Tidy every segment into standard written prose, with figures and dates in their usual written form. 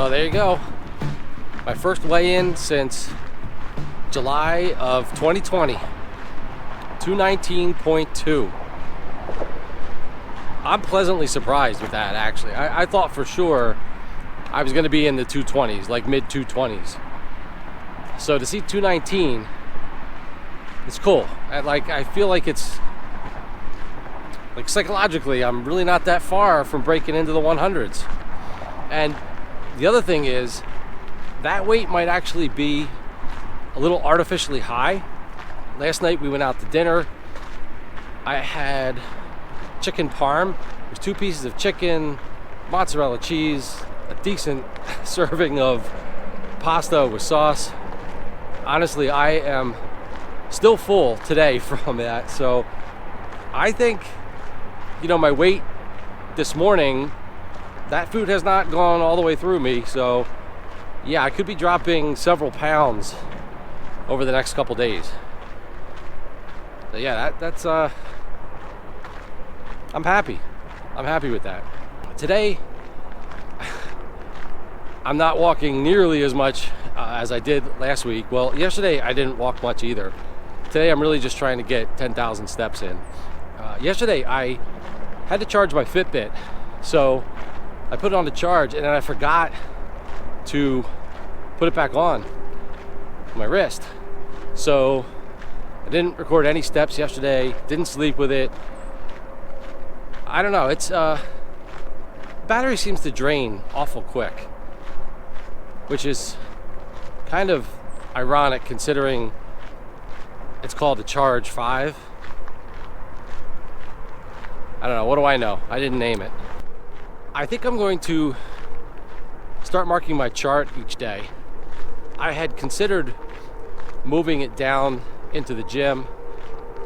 So there you go. My first weigh-in since July of 2020. 219.2. I'm pleasantly surprised with that, actually. I thought for sure I was going to be in the 220s, like mid 220s. So to see 219, it's cool. I feel like it's like psychologically, I'm really not that far from breaking into the 100s. And the other thing is, that weight might actually be a little artificially high. Last night we went out to dinner. I had chicken parm. It was 2 pieces of chicken, mozzarella cheese, a decent serving of pasta with sauce. Honestly, I am still full today from that. So I think, my weight this morning, that food has not gone all the way through me. So yeah, I could be dropping several pounds over the next couple days. So yeah, that's I'm happy. I'm happy with that. Today, I'm not walking nearly as much as I did last week. Well, yesterday I didn't walk much either. Today I'm really just trying to get 10,000 steps in. Yesterday I had to charge my Fitbit, so I put it on the charge and then I forgot to put it back on my wrist. So I didn't record any steps yesterday, didn't sleep with it. I don't know, it's battery seems to drain awful quick, which is kind of ironic considering it's called the Charge 5. I don't know, what do I know? I didn't name it. I think I'm going to start marking my chart each day. I had considered moving it down into the gym,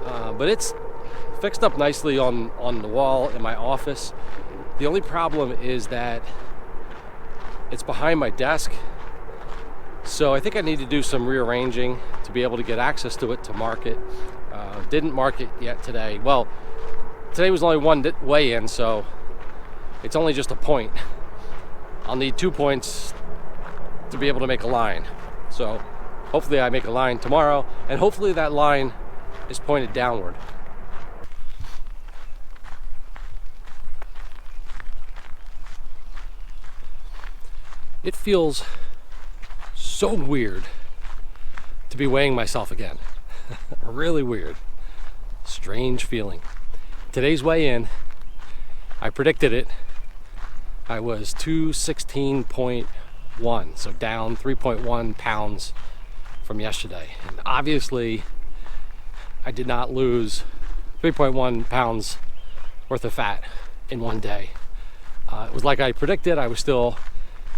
but it's fixed up nicely on the wall in my office. The only problem is that it's behind my desk, so I think I need to do some rearranging to be able to get access to it to mark it. Didn't mark it yet today. Well, today was only one weigh-in, so it's only just a point. I'll need 2 points to be able to make a line. So hopefully I make a line tomorrow, and hopefully that line is pointed downward. It feels so weird to be weighing myself again. Really weird. Strange feeling. Today's weigh-in, I predicted it. I was 216.1, so down 3.1 pounds from yesterday. And obviously, I did not lose 3.1 pounds worth of fat in one day. It was like I predicted. I was still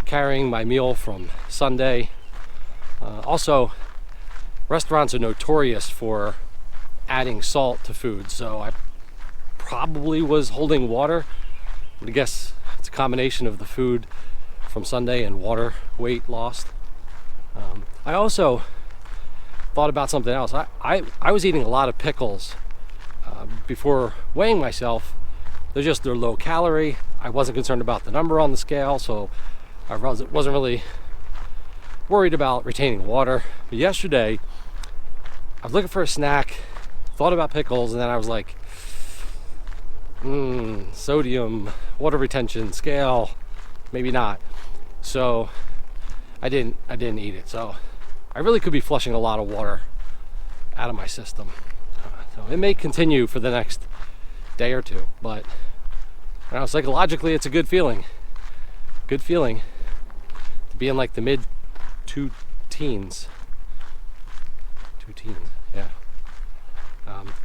carrying my meal from Sunday. Also, restaurants are notorious for adding salt to food, so I probably was holding water. I guess it's a combination of the food from Sunday and water weight lost. I also thought about something else. I was eating a lot of pickles before weighing myself. They're low calorie. I wasn't concerned about the number on the scale, so I wasn't really worried about retaining water. But yesterday, I was looking for a snack, thought about pickles, and then I was like, sodium, water retention, scale, maybe not. So I didn't eat it. So I really could be flushing a lot of water out of my system. So it may continue for the next day or two, but psychologically it's a good feeling. Good feeling to be in like the mid two teens, yeah.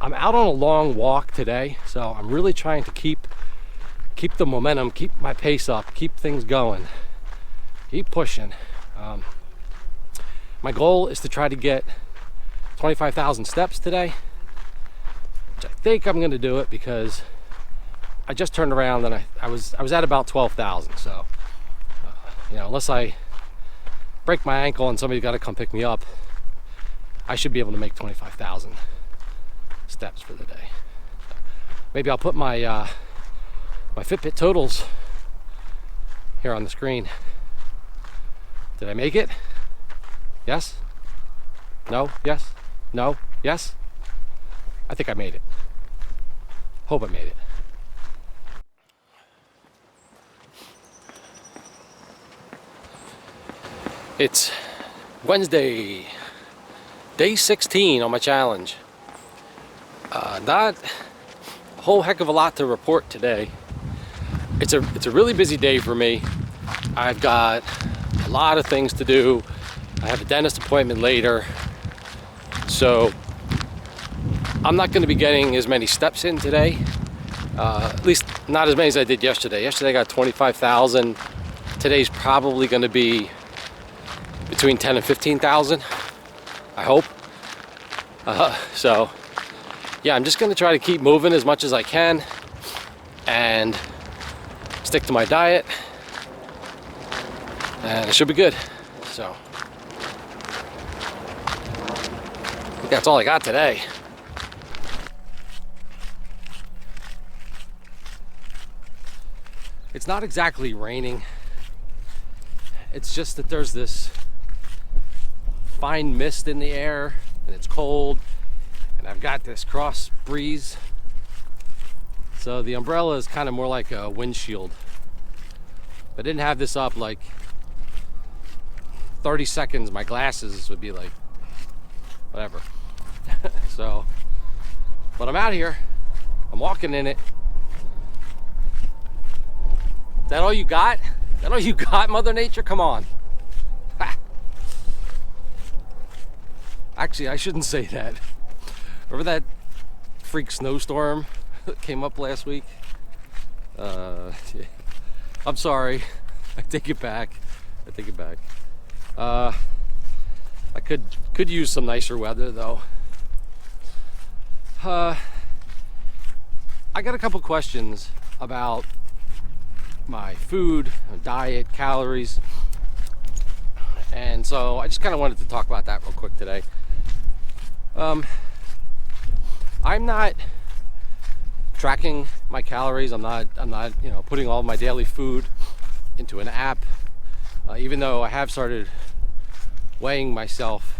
I'm out on a long walk today, so I'm really trying to keep the momentum, keep my pace up, keep things going, keep pushing. My goal is to try to get 25,000 steps today, which I think I'm going to do it because I just turned around and I was at about 12,000. So, unless I break my ankle and somebody's got to come pick me up, I should be able to make 25,000 steps for the day. So maybe I'll put my my Fitbit totals here on the screen. Did I make it? Yes? No? Yes? No? Yes? I think I made it. Hope I made it. It's Wednesday, day 16 on my challenge. Not a whole heck of a lot to report today. It's a really busy day for me. I've got a lot of things to do. I have a dentist appointment later, so I'm not going to be getting as many steps in today. At least not as many as I did yesterday. Yesterday I got 25,000. Today's probably going to be between 10 and 15,000, I hope. So yeah, I'm just going to try to keep moving as much as I can and stick to my diet, and it should be good. So I think that's all I got today. It's not exactly raining. It's just that there's this fine mist in the air and it's cold, and I've got this cross breeze. So the umbrella is kind of more like a windshield. If I didn't have this up, like 30 seconds, my glasses would be like, whatever. So, but I'm out here. I'm walking in it. Is that all you got? Is that all you got, Mother Nature? Come on. Ha. Actually, I shouldn't say that. Remember that freak snowstorm that came up last week? Yeah. I'm sorry. I take it back. I take it back. I could use some nicer weather though. I got a couple questions about my food, diet, calories, and so I just kind of wanted to talk about that real quick today. I'm not tracking my calories. I'm not putting all my daily food into an app, even though I have started weighing myself,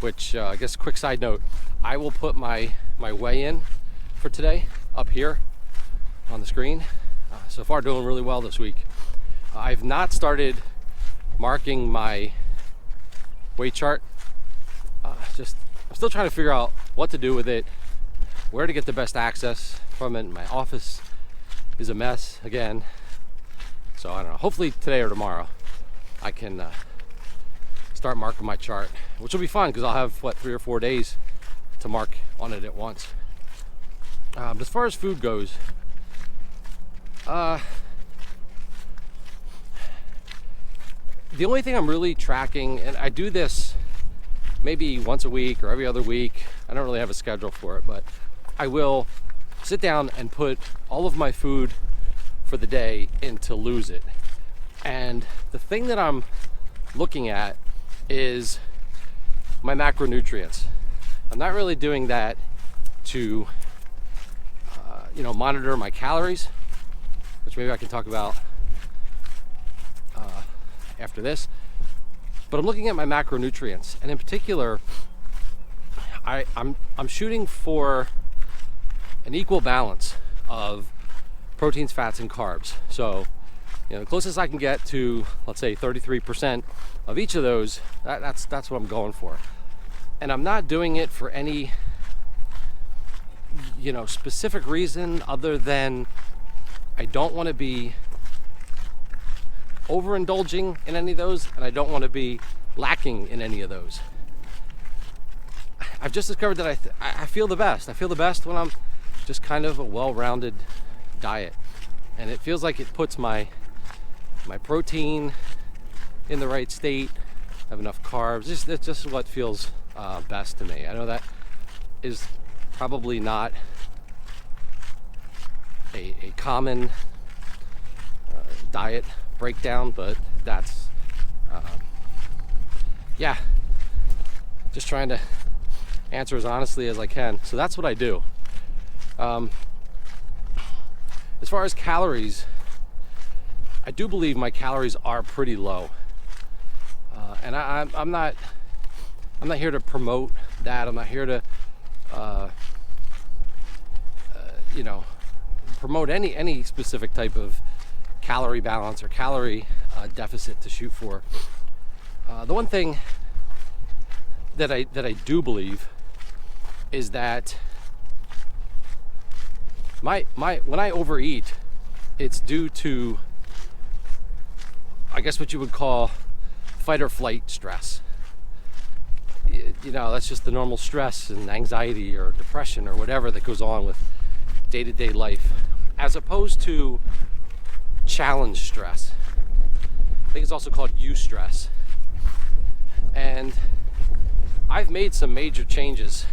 which I guess, quick side note, I will put my weigh-in for today up here on the screen. So far doing really well this week. I've not started marking my weight chart. I'm still trying to figure out what to do with it, where to get the best access from it. My office is a mess again. So I don't know, hopefully today or tomorrow I can start marking my chart, which will be fun because I'll have 3 or 4 days to mark on it at once. As far as food goes, the only thing I'm really tracking, and I do this maybe once a week or every other week, I don't really have a schedule for it, but I will sit down and put all of my food for the day into Lose It. And the thing that I'm looking at is my macronutrients. I'm not really doing that to monitor my calories, which maybe I can talk about after this. But I'm looking at my macronutrients, and in particular, I'm shooting for an equal balance of proteins, fats, and carbs. So, the closest I can get to, let's say, 33% of each of those, that's what I'm going for. And I'm not doing it for any specific reason other than I don't want to be overindulging in any of those, and I don't want to be lacking in any of those. I've just discovered that I feel the best. I feel the best when I'm just kind of a well-rounded diet, and it feels like it puts my protein in the right state. I have enough carbs. It's just what feels best to me. I know that is probably not a common diet breakdown, but that's just trying to answer as honestly as I can. So that's what I do. As far as calories, I do believe my calories are pretty low. I'm not here to promote that. I'm not here to promote any specific type of calorie balance or calorie deficit to shoot for. The one thing that I do believe is that when I overeat, it's due to, I guess, what you would call fight or flight stress. That's just the normal stress and anxiety or depression or whatever that goes on with day-to-day life, as opposed to challenge stress. I think it's also called eustress. And I've made some major changes.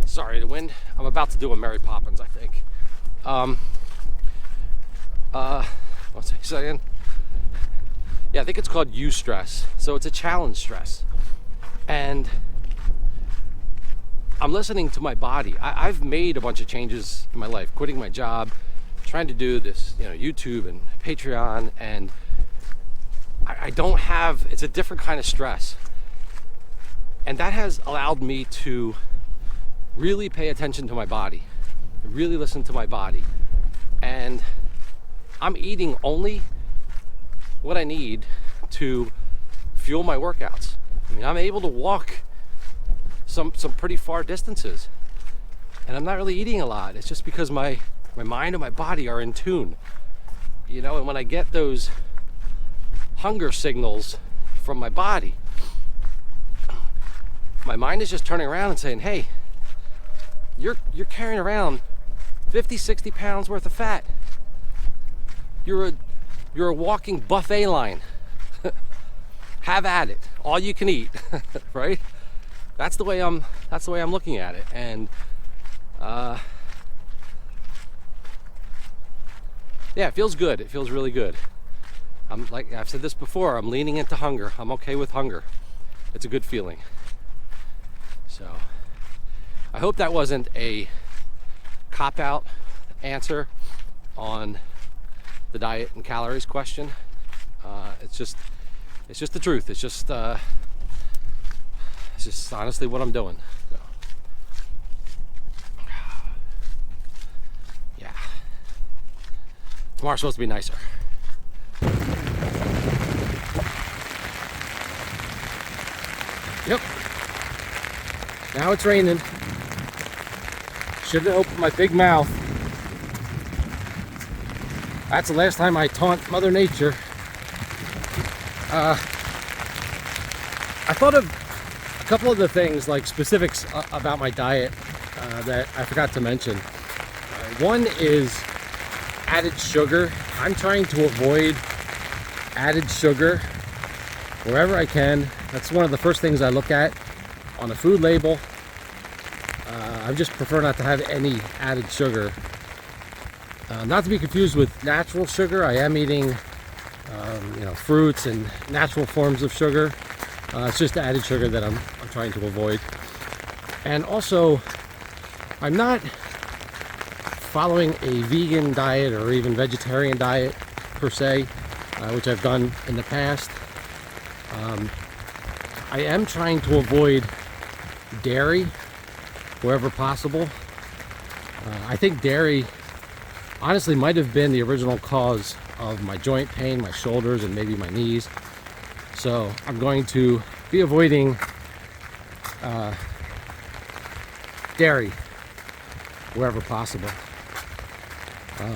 Sorry, the wind. I'm about to do a Mary Poppins, I think. What's I saying? Yeah, I think it's called eustress. So it's a challenge stress. And I'm listening to my body. I've made a bunch of changes in my life, quitting my job, trying to do this, YouTube and Patreon, and I don't have, it's a different kind of stress. And that has allowed me to really pay attention to my body, really listen to my body. And I'm eating only what I need to fuel my workouts. I mean, I'm able to walk some pretty far distances, and I'm not really eating a lot. It's just because my mind and my body are in tune, and when I get those hunger signals from my body, my mind is just turning around and saying, hey, you're carrying around 50-60 pounds worth of fat. You're a walking buffet line. Have at it, all you can eat. Right? That's the way I'm looking at it. And yeah, it feels good. It feels really good. Like I've said this before, I'm leaning into hunger. I'm okay with hunger. It's a good feeling. So I hope that wasn't a cop-out answer on the diet and calories question. It's just the truth. It's just honestly what I'm doing. So, yeah. Tomorrow's supposed to be nicer. Yep. Now it's raining. Shouldn't have opened my big mouth. That's the last time I taunt Mother Nature. I thought of a couple of the things, like specifics about my diet that I forgot to mention. One is added sugar. I'm trying to avoid added sugar wherever I can. That's one of the first things I look at on a food label. I just prefer not to have any added sugar. Not to be confused with natural sugar. I am eating fruits and natural forms of sugar. It's just added sugar that I'm trying to avoid. And also, I'm not following a vegan diet or even vegetarian diet per se, which I've done in the past. I am trying to avoid dairy wherever possible. I think dairy honestly might have been the original cause of my joint pain, my shoulders, and maybe my knees. So I'm going to be avoiding dairy wherever possible.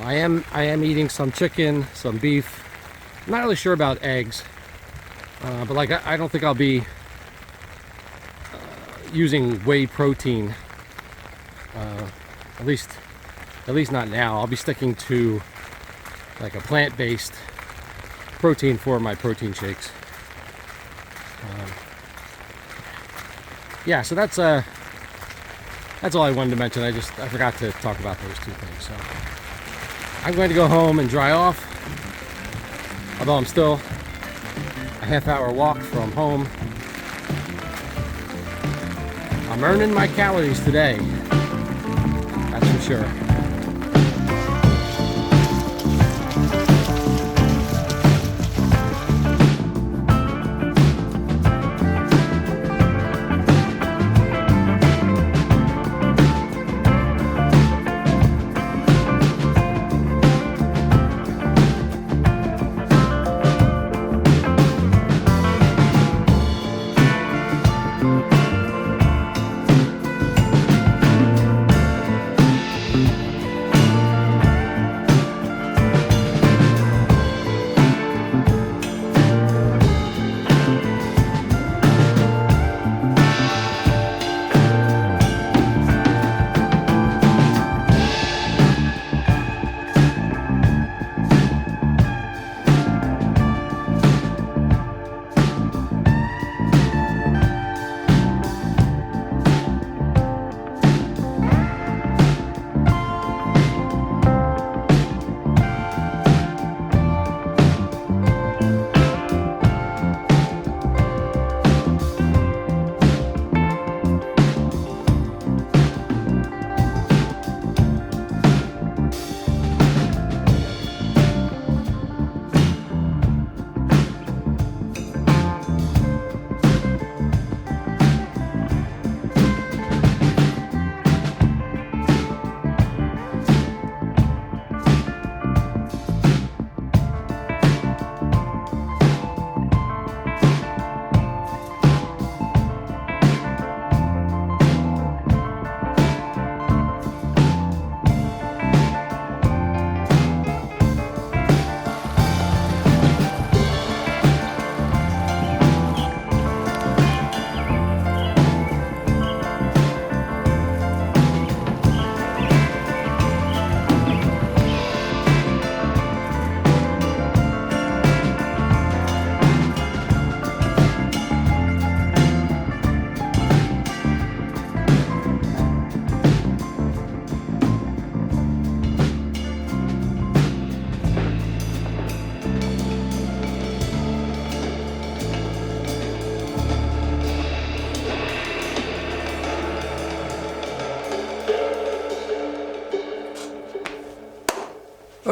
I am eating some chicken, some beef. I'm not really sure about eggs, but I don't think I'll be using whey protein. At least not now. I'll be sticking to like a plant-based protein for my protein shakes. Yeah, so that's all I wanted to mention. I forgot to talk about those two things. So I'm going to go home and dry off. Although I'm still a half-hour walk from home. I'm earning my calories today. That's for sure.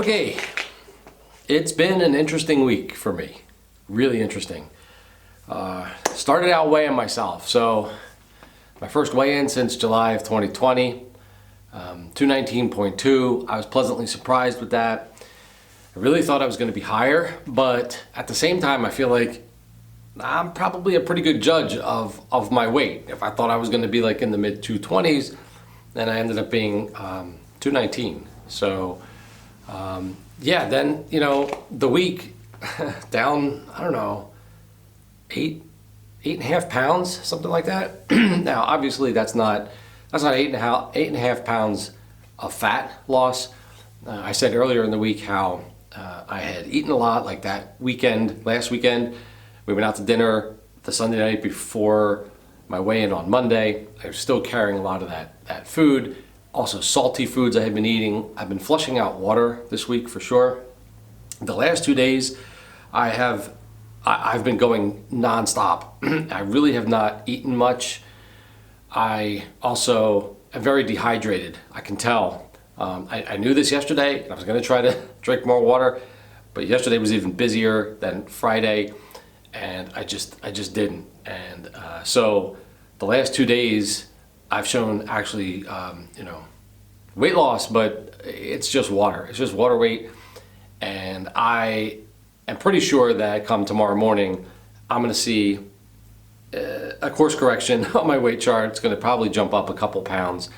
Okay, it's been an interesting week for me. Really interesting. Started out weighing myself. So my first weigh-in since July of 2020, 219.2. I was pleasantly surprised with that. I really thought I was going to be higher, but at the same time, I feel like I'm probably a pretty good judge of my weight. If I thought I was going to be like in the mid 220s, then I ended up being 219. So yeah, then, you know, the week down, I don't know, 8.5 pounds, something like that. Now, obviously that's not 8.5 pounds of fat loss. I said earlier in the week how I had eaten a lot, like that weekend, last weekend. We went out to dinner the Sunday night before my weigh-in on Monday. I was still carrying a lot of that food. Also salty foods I had been eating. I've been flushing out water this week for sure. The last 2 days I've been going nonstop. I really have not eaten much. I also am very dehydrated. I can tell. I knew this yesterday and I was going to try to drink more water, but yesterday was even busier than Friday, and I just didn't. And so the last 2 days I've shown actually, you know, weight loss, but it's just water. It's just water weight. And I am pretty sure that come tomorrow morning, I'm going to see a course correction on my weight chart. It's going to probably jump up a couple pounds.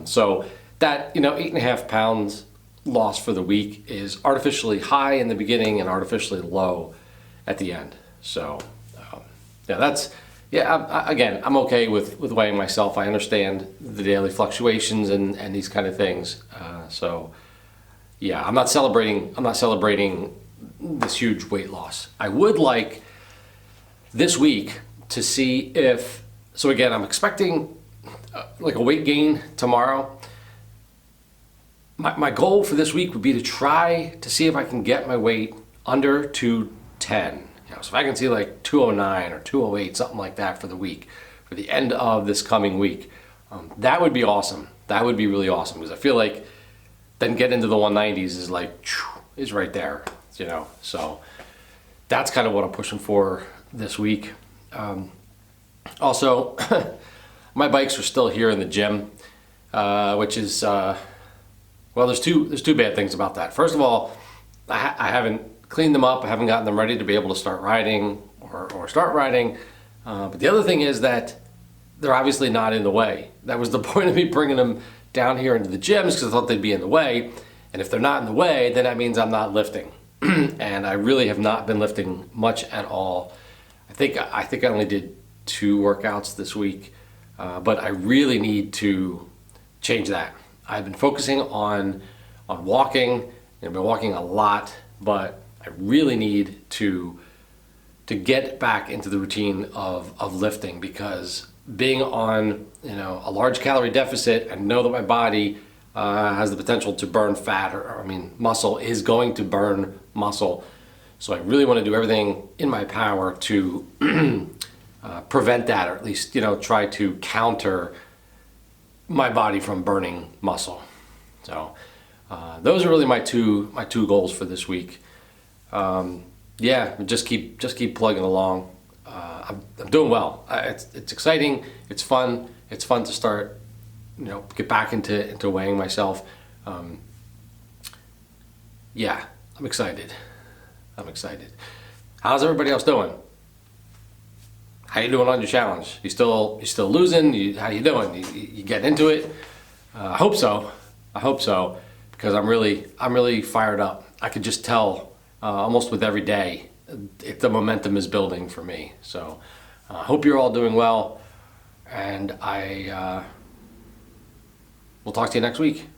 So that, you know, 8.5 pounds loss for the week is artificially high in the beginning and artificially low at the end. So yeah, that's, yeah, again, I'm okay with weighing myself. I understand the daily fluctuations and these kind of things. So yeah, I'm not celebrating this huge weight loss. I would like this week to see if, so again, I'm expecting like a weight gain tomorrow. My goal for this week would be to try to see if I can get my weight under 210. You know, so if I can see like 209 or 208, something like that for the week, for the end of this coming week, that would be awesome. That would be really awesome, because I feel like then get into the 190s is like, is right there, you know. So that's kind of what I'm pushing for this week. Also, my bikes are still here in the gym, which is, well, there's two bad things about that. First of all, I haven't cleaned them up. I haven't gotten them ready to be able to start riding or start riding. But the other thing is that they're obviously not in the way. That was the point of me bringing them down here into the gyms, because I thought they'd be in the way. And if they're not in the way, then that means I'm not lifting. And I really have not been lifting much at all. I think I only did 2 workouts this week, but I really need to change that. I've been focusing on walking. I've been walking a lot, but I really need to get back into the routine of lifting, because being on, you know, a large calorie deficit, I know that my body has the potential to burn fat, or I mean muscle is going to burn muscle. So I really want to do everything in my power to prevent that, or at least, you know, try to counter my body from burning muscle. So those are really my two goals for this week. Yeah, just keep plugging along. I'm doing well. It's exciting. It's fun. It's fun to start, you know, get back into weighing myself. Yeah, I'm excited. How's everybody else doing? How you doing on your challenge? You still losing? How you doing? You getting into it? I hope so, because I'm really fired up. I could just tell almost with every day the momentum is building for me. So I hope you're all doing well, and I will talk to you next week.